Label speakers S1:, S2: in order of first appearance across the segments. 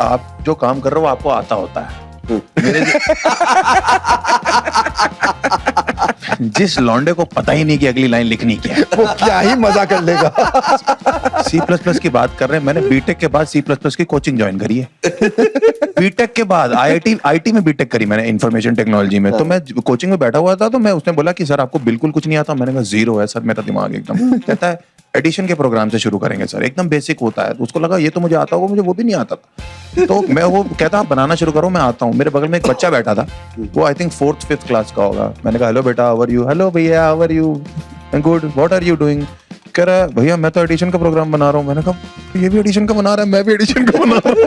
S1: आप जो काम कर रहे हो आपको आता होता है। मेरे जिस लौंडे को पता ही नहीं कि अगली लाइन लिखनी क्या है,
S2: वो क्या ही मजा कर लेगा।
S1: C++ की बात कर रहे हैं। मैंने बीटेक के बाद C++ की कोचिंग ज्वाइन करी है। बीटेक के बाद आईटी में बीटेक करी मैंने, इंफॉर्मेशन टेक्नोलॉजी में। तो मैं कोचिंग में बैठा हुआ था, तो मैं उसने बोला कि सर आपको बिल्कुल कुछ नहीं आता। मैंने कहा जीरो है सर, मेरा दिमाग एकदम। कहता है एडिशन के प्रोग्राम से शुरू करेंगे सर, एकदम बेसिक होता है। तो उसको लगा ये तो मुझे आता होगा, मुझे वो भी नहीं आता था। तो मैं वो कहता आप बनाना शुरू करो, मैं आता हूँ। मेरे बगल में एक बच्चा बैठा था, वो I think 4th 5th class का होगा। मैंने कहा हेलो बेटा, हाउ आर यू? हेलो भैया, how are you? Good, what are you doing? कह रहा है भैया मैं तो एडिशन का प्रोग्राम बना रहा हूँ। मैंने कहा ये भी एडिशन का बना रहा है, मैं भी एडिशन का बना रहा हूँ।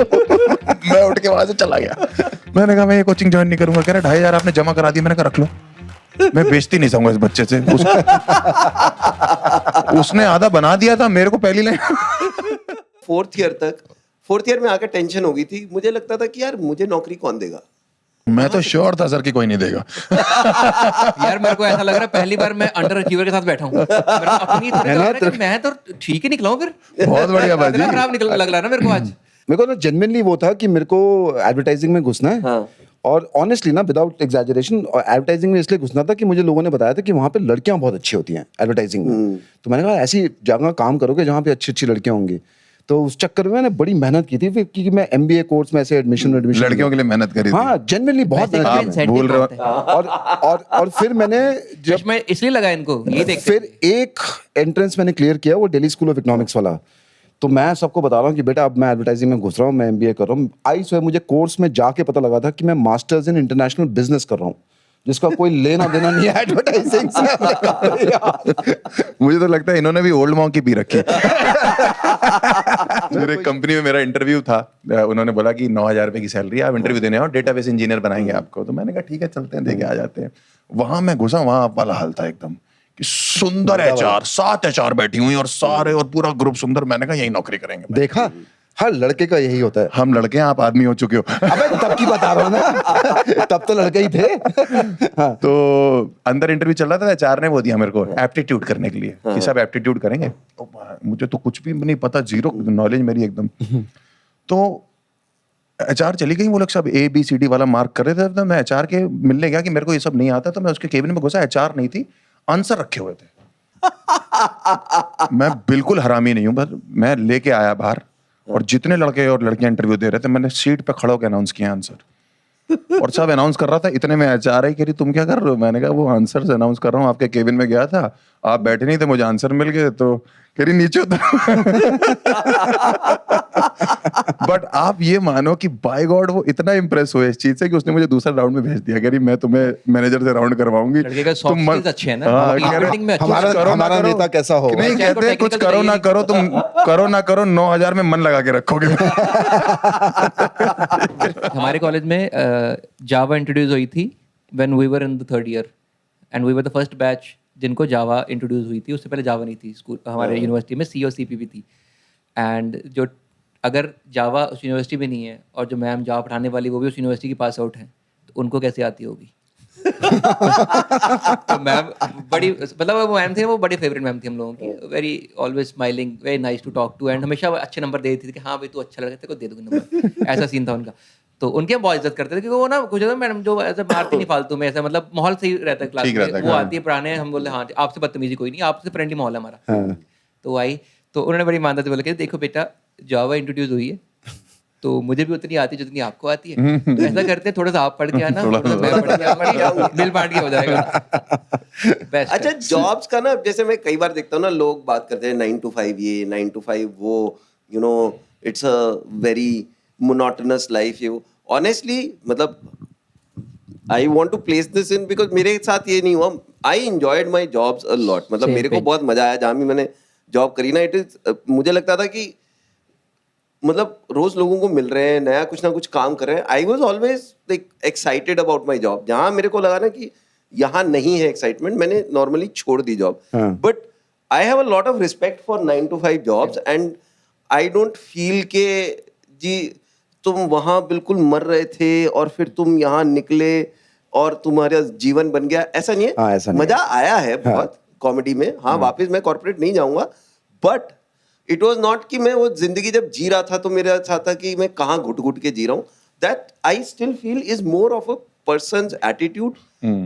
S1: मैं उठ के वहां से चला गया। मैंने कहा मैं ये कोचिंग ज्वाइन नहीं करूंगा। कह रहा 2500 आपने जमा करा दी। मैंने कहा रख लो, मैं बेइज्जती नहीं चाहूंगा इस बच्चे से। उसने आधा बना दिया था, मेरे को पहली लाइन।
S3: फोर्थ ईयर में आकर टेंशन हो गई थी। मुझे लगता था कि यार मुझे नौकरी कौन देगा।
S1: मैं तो श्योर था सर कि कोई नहीं देगा।
S4: यार मेरे को ऐसा लग रहा है पहली बार मैं अंडर अचीवर के साथ बैठा हूँ। अपनी थोड़ी लग रहा है कि मैं तो ठीक ही निकला हूँ फिर।
S1: बहुत बढ़िया बात
S4: इतना खराब निकल लग रहा है ना मेरे को आज।
S2: मेरे को ना जेन्युइनली वो था कि मेरे को एडवर्टाइजिंग में घुसना है।
S3: हाँ।
S2: और ऑनेस्टली ना विदाउट एग्जैजरेशन, और एडवर्टाइजिंग में इसलिए घुसना था कि मुझे लोगों ने बताया था कि वहाँ पे लड़कियां बहुत अच्छी होती हैं एडवर्टाइजिंग में। तो मैंने कहा ऐसी जगह काम करोगे जहाँ पे अच्छी अच्छी लड़कियां होंगी। तो उस चक्कर में मैंने बड़ी मेहनत की थी, फिर क्योंकि मैं MBA कोर्स में ऐसे एडमिशन
S1: लड़कियों के लिए मेहनत करी थी।
S2: हाँ जेन्युइनली बहुत मेहनत की
S1: आप भूल रहे हो।
S2: और फिर मैंने
S4: जब मैं इसलिए लगा इनको ये देख।
S2: फिर एक एंट्रेंस मैंने क्लियर किया, वो दिल्ली स्कूल ऑफ इकोनॉमिक्स वाला। तो मैं सबको बता रहा हूँ कि बेटा अब मैं एडवर्टाइजिंग में घुस रहा हूँ, मैं MBA कर रहा हूँ। आई सो मुझे कोर्स में जाके पता लगा था कि मैं मास्टर्स इन इंटरनेशनल बिजनेस कर रहा हूँ, जिसका कोई लेना देना नहीं है एडवर्टाइजिंग से।
S1: मुझे तो लगता है इन्होंने भी ओल्ड मॉन्की पी रखी। मेरे कंपनी में मेरा इंटरव्यू था, उन्होंने बोला कि 9,000 रुपए की सैलरी, आप इंटरव्यू देने आओ, डेटाबेस इंजीनियर बनाएंगे आपको। तो मैंने कहा ठीक है चलते हैं, देके आ जाते हैं। वहां मैं घुसा, वहां वाला हाल था एकदम कि सुंदर HR, 7 HR बैठी हुई और सारे और पूरा ग्रुप सुंदर। मैंने कहा यही नौकरी करेंगे।
S2: देखा, हर लड़के का यही होता है।
S1: हम लड़के हैं, आप आदमी हो चुके हो।
S2: अबे तब की बता रहा हूँ ना, तब तो लड़के ही थे। हाँ।
S1: तो अंदर इंटरव्यू चल रहा था, HR ने वो दिया मेरे को एप्टीट्यूड करने के लिए कि सब एप्टीट्यूड करेंगे। तो मुझे तो कुछ भी नहीं पता, जीरो नॉलेज मेरी एकदम। तो HR चली गई, वो लोग सब ABCD वाला मार्क कर रहे थे। तो मैं HR के मिलने गया कि मेरे को ये सब नहीं आता। तो मैं उसके केबिन में घुसा, HR नहीं थी, आंसर रखे हुए थे। मैं बिल्कुल हरामी नहीं हूं, बस मैं लेके आया बाहर, और जितने लड़के और लड़कियां इंटरव्यू दे रहे थे, मैंने सीट पे खड़ा होकर अनाउंस किया आंसर। और सब अनाउंस कर रहा था, इतने में HR आई, कह रही तुम क्या कर रहे हो? मैंने कहा वो आंसर से अनाउंस कर रहा हूँ, आपके केबिन में गया था, आप बैठे नहीं थे, मुझे आंसर मिल गए। तो कह रही नीचे उतर। बट आप ये मानो कि बाय गॉड वो इतना इंप्रेस हुए इस चीज से कि उसने मुझे दूसरा राउंड में भेज दिया। कह रही मैं तुम्हें मैनेजर से राउंड करवाऊंगी।
S4: लड़के का सॉफ्ट स्किल्स अच्छे हैं ना,
S1: हाँ,
S4: मार्केटिंग में अच्छे हैं।
S2: हमारा नेता कैसा होगा?
S1: नहीं
S4: अच्छा,
S1: कहते कुछ
S4: technical
S1: करो ना
S4: चाहिए।
S1: करो, तुम करो ना करो, 9,000 में मन लगा के रखोगे।
S4: हमारे कॉलेज में जावा इंट्रोड्यूस हुई थी when we were in the 3rd year, and we were the first batch जिनको जावा इंट्रोड्यूस हुई थी। उससे पहले जावा नहीं थी स्कूल, हमारे यूनिवर्सिटी में C और C भी थी। एंड जो अगर जावा उस यूनिवर्सिटी में नहीं है और जो मैम जावा पढ़ाने वाली वो भी उस यूनिवर्सिटी की पास आउट है, तो उनको कैसे आती होगी? तो मैम बड़ी, मतलब वो मैम थे, वो बड़ी फेवरेट मैम थी हम लोगों की। Very always smiling, very nice to talk to, and हमेशा अच्छे नंबर दे देती थी कि हाँ भाई तू अच्छा लगा, तेरे को दे दूंगी नंबर। ऐसा सीन था उनका। तो उनके हम बहुत इज्जत करते थे क्योंकि वो ना कुछ होता है मैडम जो ऐसा मारती नहीं फालतू में, ऐसा मतलब माहौल सही रहता है क्लास
S1: ठीक रहता
S4: में।
S1: है,
S4: वो
S1: हाँ।
S4: आती है पढ़ाने, हम बोलते हाँ आपसे बदतमीजी कोई नहीं, आपसे फ्रेंडली माहौल है हमारा। तो आई, तो उन्होंने बड़ी ईमानदारी से बोला कि देखो बेटा जावा इंट्रोड्यूस हुई है, तो मुझे भी उतनी आती है जितनी आपको आती है। तो ऐसा करते हैं थोड़ा सा आप पढ़ के आना, थोड़ा सा मैं पढ़ के आऊंगा, मिल बांट के हो जाएगा। बेस्ट।
S3: अच्छा जॉब्स का ना, जैसे मैं कई बार देखता हूँ ना, लोग बात करते हैं 9 to 5 ये 9 to 5 वो, you know it's a very monotonous life. You honestly मतलब I want to place this in because मेरे साथ ये नहीं हुआ। I enjoyed my jobs a lot. मतलब
S4: Same
S3: मेरे को
S4: page.
S3: बहुत मजा आया जहाँ भी मैंने जॉब करी ना। इट इज मुझे लगता था कि मतलब रोज लोगों को मिल रहे हैं, नया कुछ ना कुछ काम कर रहे हैं। I was always like excited about my job. जहाँ मेरे को लगा ना कि यहाँ नहीं है एक्साइटमेंट, मैंने नॉर्मली छोड़ दी job. But I have a lot of respect for 9 to 5 jobs, and I don't feel के जी तुम वहाँ बिल्कुल मर रहे थे और फिर तुम यहाँ निकले और तुम्हारा जीवन बन गया। ऐसा नहीं है।
S2: ऐसा नहीं
S3: मजा आया है बहुत कॉमेडी में। हाँ वापस मैं कॉर्पोरेट नहीं जाऊंगा, बट इट वाज नॉट कि मैं वो जिंदगी जब जी रहा था तो मेरा साथ था कि मैं कहाँ घुट घुट के जी रहा हूँ. That I still feel is more of a person's attitude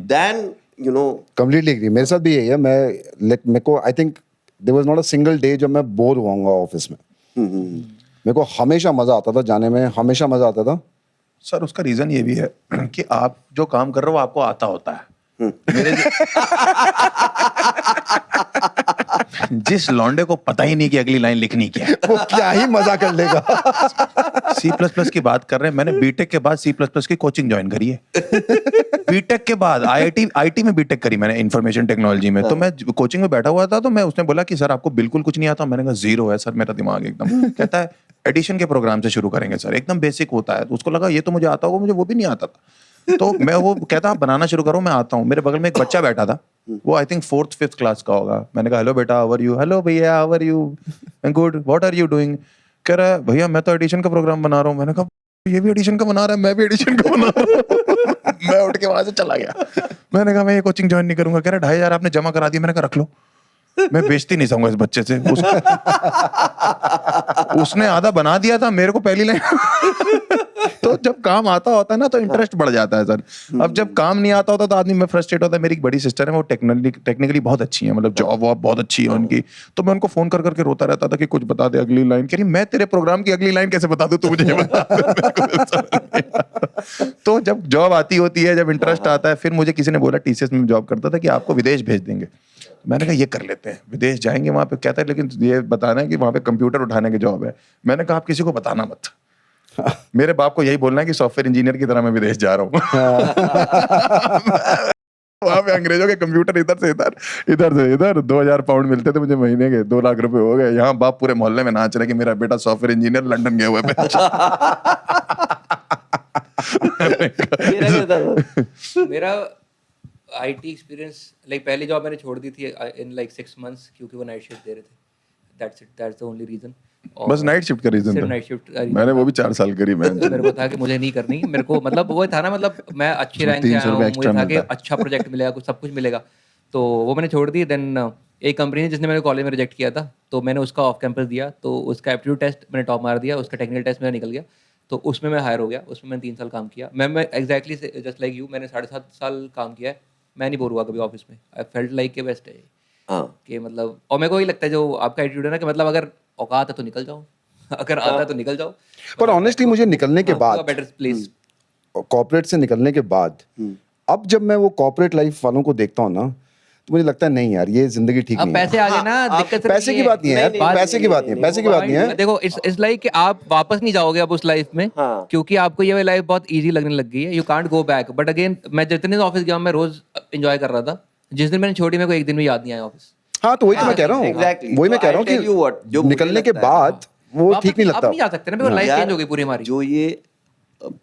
S3: than you know.
S2: Completely agree. मेरे साथ भी यही है. मेरे को I think there was not a single day जब मैं बोर हुआंगा ऑफिस में. मेरे को हमेशा मजा आता था जाने में, हमेशा मजा आता था.
S1: सर उसका रीजन ये भी है कि आप जो काम कर रहे हो आपको आता होता है. मेरे जिस लौंडे को पता ही नहीं कि अगली लाइन लिखनी क्या है,
S2: वो क्या ही मजा कर लेगा.
S1: C++ की बात कर रहे हैं. मैंने बीटेक के बाद C++ की कोचिंग ज्वाइन करी है. बीटेक के बाद आईटी में बीटेक करी मैंने, इंफॉर्मेशन टेक्नोलॉजी में. तो मैं कोचिंग में बैठा हुआ था तो मैं उसने बोला कि सर आपको बिल्कुल कुछ नहीं आता. मैंने कहा जीरो है सर मेरा दिमाग एकदम. कहता है एडिशन के प्रोग्राम से शुरू करेंगे सर, एकदम बेसिक होता है. तो उसको लगा ये तो मुझे आता होगा, मुझे वो भी नहीं आता था. तो मैं वो कहता आप बनाना शुरू करो मैं आता हूँ. मेरे बगल में एक बच्चा बैठा था, वो I think 4th 5th class का होगा. मैंने कहा हेलो बेटा हाउ आर यू. हेलो भैया how are you. Good what are you doing. कह रहा है भैया मैं तो एडिशन का प्रोग्राम बना रहा हूँ. मैंने कहा ये भी एडिशन का बना रहा है, मैं भी एडिशन का बना रहा हूँ. मैं उठ के वहां से चला गया. मैंने कहा मैं ये कोचिंग ज्वाइन नहीं करूंगा. कह रहा 2,500 आपने जमा करा दिया. मैंने कहा रख लो, मैं बेइज्जती नहीं सहूंगा इस बच्चे से. उसने आधा बना दिया था, मेरे को पहली लाइन. तो जब काम आता होता है ना तो इंटरेस्ट बढ़ जाता है सर. अब जब काम नहीं आता होता तो आदमी में फ्रस्ट्रेट होता है. मेरी एक बड़ी सिस्टर है, वो टेक्निकली बहुत अच्छी है, मतलब जॉब वॉब बहुत अच्छी है उनकी. तो मैं उनको फोन कर करके रोता रहता था कि कुछ बता दे अगली लाइन. कह रही मैं तेरे प्रोग्राम की अगली लाइन कैसे बता दूं, तू मुझे ये बता. तो जब जॉब आती होती है, जब इंटरेस्ट आता है, फिर मुझे किसी ने बोला TCS में जॉब करता था कि आपको विदेश भेज देंगे. मैंने कहा ये कर लेते हैं, विदेश जाएंगे वहां पे. कहता है लेकिन ये बताना है कि वहां पे कंप्यूटर उठाने की जॉब है. मैंने कहा आप किसी को बताना मत. मेरे बाप को यही बोलना है कि सॉफ्टवेयर इंजीनियर की तरह मैं विदेश जा रहा हूँ. वहां पे अंग्रेजों के कंप्यूटर इधर से इधर 2,000 पाउंड मिलते थे मुझे महीने के. 2 लाख रुपए हो गए. यहाँ बाप पूरे मोहल्ले में नाच रहे कि मेरा बेटा सॉफ्टवेयर इंजीनियर लंदन गया हुआ है.
S4: मेरा आईटी एक्सपीरियंस लाइक पहली जॉब मैंने छोड़ दी थी इन लाइक 6 months क्योंकि वो नाइट शिफ्ट दे रहे थे. That's it, that's the only reason.
S1: बस नाइट शिफ्ट का रीजन
S4: सिर्फ
S1: था.
S4: Night shift.
S1: मैंने वो भी 4 साल करी.
S4: मेरे को था कि मुझे नहीं करनी. मेरे को मतलब वो था ना, मतलब मैं अच्छी रैंक से
S1: 300
S4: आया हूँ,
S1: रुपए
S4: मुझे
S1: extra
S4: था कि
S1: मिलता है.
S4: अच्छा प्रोजेक्ट मिलेगा, कुछ सब कुछ मिलेगा. तो वो मैंने छोड़ दी. देन एक कंपनी है जिसने मेरे कॉलेज में रिजेक्ट किया था, तो मैंने उसका ऑफ कैंपस दिया. तो उसका एप्टीट्यूड टेस्ट मैंने टॉप मार दिया, उसका टेक्निकल टेस्ट मेरा निकल गया. तो उसमें मैं हायर हो गया. उसमें मैंने 3 साल काम किया. मैं एग्जैक्टली जस्ट लाइक यू, मैंने 7.5 साल काम किया है. मैं नहीं बोर हुआ कभी ऑफिस में. आई फेल्ट लाइक के बेस्ट है कि मतलब. और मेरे को यही लगता है जो आपका एटीट्यूड है ना कि मतलब अगर औकात है तो निकल जाओ, अगर आता है तो निकल जाओ.
S2: पर ऑनेस्टली मुझे निकलने के बाद,
S4: बेटर प्लेस.
S2: कॉर्पोरेट से निकलने के बाद, अब जब मैं वो कॉर्पोरेट लाइफ वालों को देखता हूँ ना, तो मुझे लगता है नहीं यार ये जिंदगी ठीक
S4: अब
S2: नहीं है.
S4: पैसे आ गए ना, दिक्कत सिर्फ
S2: पैसे
S4: ये
S2: की
S4: है.
S2: बात नहीं है यार, पैसे की बात नहीं है, पैसे की बात नहीं है.
S4: देखो इट्स लाइक कि आप वापस नहीं जाओगे अब उस लाइफ में,
S3: हाँ.
S4: क्योंकि आपको ये लाइफ बहुत इजी लगने लग गई है. You can't go back. But again मैं जितने ऑफिस गया मैं रोज एंजॉय कर रहा था. जिस दिन मैंने छोड़ी मेरे को एक दिन भी याद नहीं आया ऑफिस.
S2: हाँ तो वही तो मैं कह रहा हूँ.
S3: Exactly.
S2: वही मैं
S3: So
S2: कह रहा
S3: I'll tell you what,
S2: हूँ
S3: जो
S2: कि
S3: मुझे
S2: निकलने के
S3: लगता है,
S2: बाद वो ठीक नहीं
S4: अब
S2: लगता.
S4: नहीं जा सकते ना, लाइफ
S3: यार,
S4: चेंज हो गई पूरी हमारी.
S3: जो ये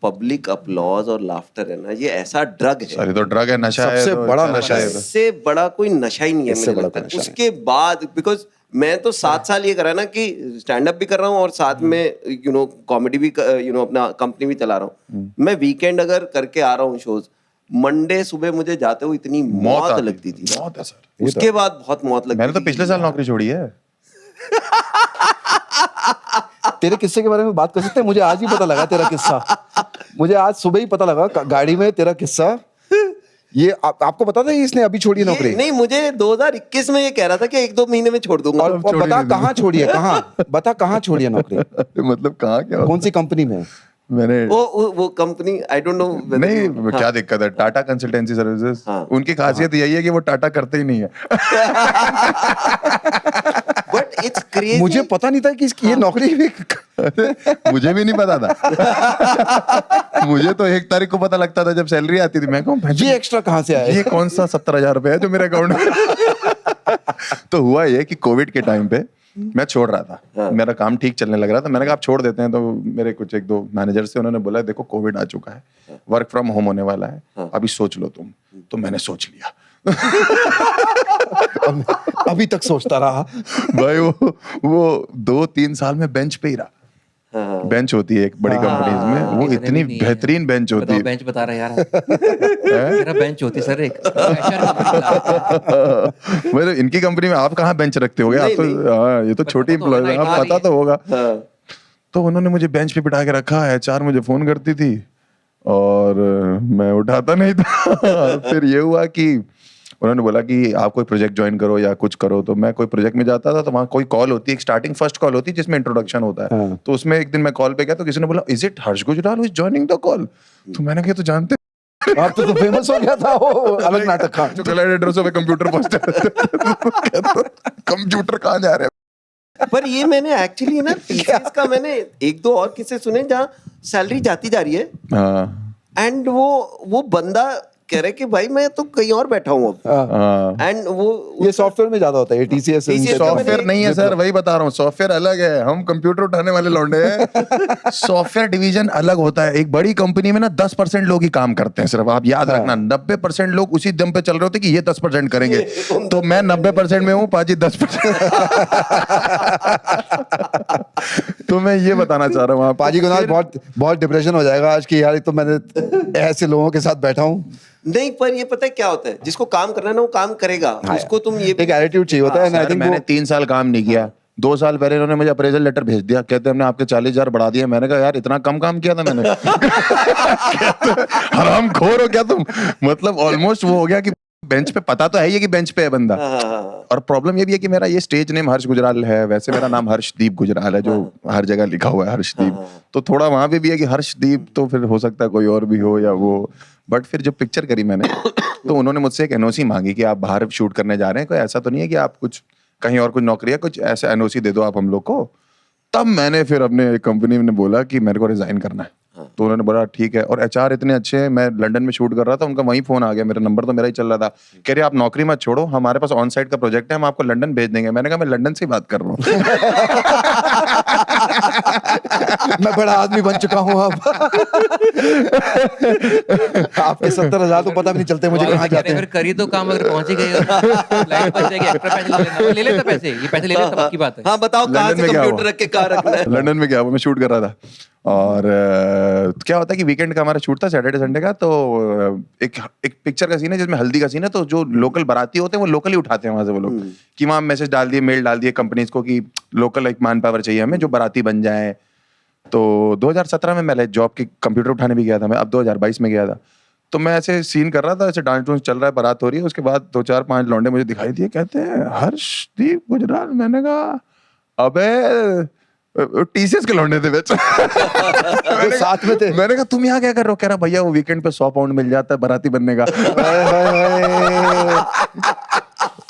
S3: पब्लिक अपलॉज और लाफ्टर है ना, ये ऐसा ड्रग है.
S1: सारी तो ड्रग है, नशा है.
S2: सबसे
S1: तो
S2: बड़ा
S1: सारा
S2: नशा है.
S3: इससे बड़ा कोई नशा ही नहीं है
S2: इससे
S3: मुझे
S2: बड़ा
S3: लगता
S2: कोई
S3: है.
S2: नशा
S3: उसके बाद बिकॉज मैं तो 7 साल ये करा ना कि स्टैंड अप भी कर रहा हूँ और साथ में कॉमेडी भी अपना कंपनी भी चला रहा हूँ. मैं वीकेंड अगर करके आ रहा हूँ शोज, मंडे सुबह मुझे जाते हुए इतनी मौत लगती थी.
S1: मौत है सर.
S3: उसके बाद बहुत मौत लगती
S1: मैंने तो
S3: थी.
S1: पिछले साल नौकरी छोड़ी है.
S2: तेरे किस्से के बारे में बात कर सकते हैं. मुझे आज ही पता लगा तेरा किस्सा. मुझे आज सुबह ही पता लगा गाड़ी में तेरा किस्सा. ये आपको पता था कि इसने अभी छोड़ी है नौकरी?
S3: नहीं, मुझे 2021 में ये कह रहा था कि 1-2 महीने में छोड़ दूंगा.
S2: और बता कहाँ छोड़ी है, कहाँ बता कहाँ छोड़ी है नौकरी?
S1: मतलब कहाँ क्या
S2: कौन सी कंपनी में?
S1: मैंने
S3: वो कंपनी आई डोंट नो.
S1: नहीं क्या दिक्कत है, टाटा कंसल्टेंसी सर्विसेज.
S3: हाँ.
S1: उनकी खासियत यही है कि वो टाटा करते ही नहीं है.
S3: But it's crazy.
S2: मुझे पता नहीं था कि इसकी ये नौकरी भी
S1: मुझे भी नहीं पता था. मुझे तो 1 तारीख को पता लगता था जब सैलरी आती थी. मैं कहूँ
S2: ये एक्स्ट्रा कहाँ से आया?
S1: ये कौन सा 70,000 रुपए है जो मेरे अकाउंट में. तो हुआ ये कि कोविड के टाइम पे मैं छोड़ रहा था. मेरा काम ठीक चलने लग रहा था. मैंने कहा आप छोड़ देते हैं. तो मेरे कुछ 1-2 मैनेजर से उन्होंने बोला देखो कोविड आ चुका है, वर्क फ्रॉम होम होने वाला है, अभी सोच लो तुम. तो मैंने सोच लिया.
S2: अभी तक सोचता रहा.
S1: भाई वो 2-3 साल में बेंच पे ही रहा. बेंच होती है एक बड़ी कंपनीज में, वो
S4: इतने भी
S1: इतनी
S4: नहीं है।
S1: बेहतरीन बेंच होती
S4: बताओ
S1: है।
S4: बेंच बता रहा है यार मेरा बेंच होती सर एक Pressure company ला।
S1: मतलब इनकी कंपनी में आप कहाँ बेंच रखते होगे? आप
S3: नहीं,
S1: तो
S3: नहीं।
S1: हाँ, ये तो छोटी
S4: पता तो होगा
S1: एम्प्लॉय,
S4: ना,
S1: आप
S4: इतना
S1: पता
S4: ही
S1: तो होगा।
S3: हाँ।
S1: तो उन्होंने मुझे बेंच पे बिठा के रखा है, HR मुझे फोन करती थी और मैं उठाता नहीं था। फिर ये हुआ कि उन्होंने बोला कि आप कोई प्रोजेक्ट ज्वाइन करो या कुछ करो, तो मैं कोई प्रोजेक्ट में जाता था तो वहाँ कोई कॉल होती है, एक स्टार्टिंग फर्स्ट कॉल होती है जिसमें इंट्रोडक्शन होता है।
S2: हाँ।
S1: तो उसमें एक दिन मैं कॉल पे गया तो किसी ने बोला is it Harsh Gujral who is joining the call? तो मैंने कहा तो जानते
S2: आप तो फेमस हो गया था वो अलग नाटक का।
S1: जो गलत एड्रेसों पे कंप्यूटर पहुंचते कंप्यूटर कहाँ जा रहे हैं?
S3: पर ये मैंने एक्चुअली ना टीसीएस का मैंने एक दो और किस्से सुने जहाँ सैलरी जाती जा रही है
S1: हाँ
S3: एंड वो बंदा कह रहे कि भाई मैं तो कहीं और बैठा हूँ अब
S1: हाँ।
S3: एंड वो
S2: ये सॉफ्टवेयर में ज्यादा होता है टीसीएस।
S3: TCS
S1: सॉफ्टवेयर नहीं है सर, वही बता रहा हूँ, सॉफ्टवेयर अलग है, हम कंप्यूटर उठाने वाले लौंडे हैं। सॉफ्टवेयर डिवीजन अलग होता है। एक बड़ी कंपनी में ना 10% लोग ही काम करते हैं सिर्फ, आप याद रखना। 90% लोग उसी दम पे चल रहे होते हैं कि ये 10% करेंगे, तो मैं 90% में हूँ, पाजी 10%। तो मैं ये बताना चाह रहा हूँ आप
S2: पाजी को ना बहुत बहुत डिप्रेशन हो जाएगा आज की, यार एक तो मैंने ऐसे लोगों के साथ बैठा हूँ।
S3: नहीं, पर ये पता है क्या होता है, जिसको काम करना है ना वो काम करेगा। उसको तुम ये
S2: एक एटीट्यूड चाहिए होता है। and I
S1: सर,
S2: think
S1: मैंने
S2: वो
S1: 3 साल काम नहीं किया, 2 साल पहले इन्होंने मुझे अप्रेजल लेटर भेज दिया, कहते हमने आपके 40,000 बढ़ा दिए। मैंने कहा यार इतना कम काम किया था मैंने? हराम खोर हो क्या तुम? मतलब ऑलमोस्ट वो हो गया कि बेंच पे, पता तो है ये कि बेंच पे है बंदा। और प्रॉब्लम ये भी है कि मेरा ये स्टेज नेम हर्ष गुजराल है, वैसे मेरा नाम हर्षदीप गुजराल है, जो हर जगह लिखा हुआ है हर्षदीप। तो थोड़ा वहां पे भी है कि हर्षदीप, तो फिर हो सकता है कोई और भी हो या वो। बट फिर जब पिक्चर करी मैंने तो उन्होंने मुझसे एक एनओसी मांगी कि आप बाहर शूट करने जा रहे हैं, कोई ऐसा तो नहीं है कि आप कुछ कहीं और कुछ नौकरी है, कुछ ऐसा एनओसी दे दो आप हम लोग को। तब मैंने फिर अपने कंपनी में बोला कि मेरे को रिजाइन करना है। तो उन्होंने बोला ठीक है। और एचआर इतने अच्छे हैं, मैं लंदन में शूट कर रहा था, उनका वहीं फोन आ गया, मेरा नंबर तो मेरा ही चल रहा था, कह रहे आप नौकरी मत छोड़ो, हमारे पास ऑन साइड का प्रोजेक्ट है, हम आपको लंदन भेज देंगे। मैंने कहा मैं लंदन से ही बात कर रहा हूँ।
S2: मैं बड़ा आदमी बन चुका हूँ अब। आपके 70,000 तो पता भी नहीं चलते मुझे कहाँ जाते
S4: फिर
S2: हैं।
S4: करी तो काम, अगर पहुंच ही गए फ्लाइट बच जाएगी, एक्स्ट्रा पैसे ले लेना, ले लेता पैसे, ये पैसे ले लेता, पक्की बात है।
S3: हाँ बताओ कहाँ
S1: लंदन
S3: से
S1: में क्या
S3: कंप्यूटर
S1: हुआ?
S3: रख के कहाँ रखना है।
S1: लंदन में क्या हुआ, मैं शूट कर रहा था और क्या होता है कि वीकेंड का हमारा शूट था, सैटरडे संडे का। तो एक पिक्चर का सीन है जिसमें हल्दी का सीन है, तो जो लोकल बाराती होते हैं वो लोकल ही उठाते हैं वहां से वो लोग, कि वहां मैसेज डाल दिए, मेल डाल दिए कंपनीज को कि लोकल एक मैन पावर चाहिए हमें जो बाराती बन जाए। तो 2017 में मैं जॉब की कंप्यूटर उठाने भी गया था मैं, अब 2022 में गया था। तो मैं ऐसे सीन कर रहा था, ऐसे डांस डूंस चल रहा है, बारात हो रही है, उसके बाद 2-4-5 लौंडे मुझे दिखाई दिए, कहते हैं हर्षदीप गुजराल। मैंने कहा अबे टीसीएस के लौंडे थे बेच।
S2: जो साथ में थे।
S1: मैंने कहा तुम यहाँ क्या कर रहे हो? कह रहा भैया वो वीकेंड पे 100 पाउंड मिल जाता है बाराती बनने का।
S2: हाय, हाय, हाय।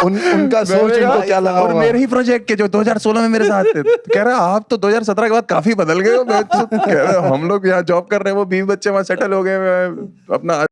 S2: उनका सोच
S1: मैंने कहा,
S2: उनको क्या लगा
S1: और
S2: होगा।
S1: मेरे ही प्रोजेक्ट के जो 2016 में मेरे साथ थे। कह रहा आप तो 2017 के बाद काफी बदल गए हो। कह रहा हम लोग यहाँ जॉब कर रहे हैं, वो 20 बच्चे वहां सेटल हो गए, मैं अपना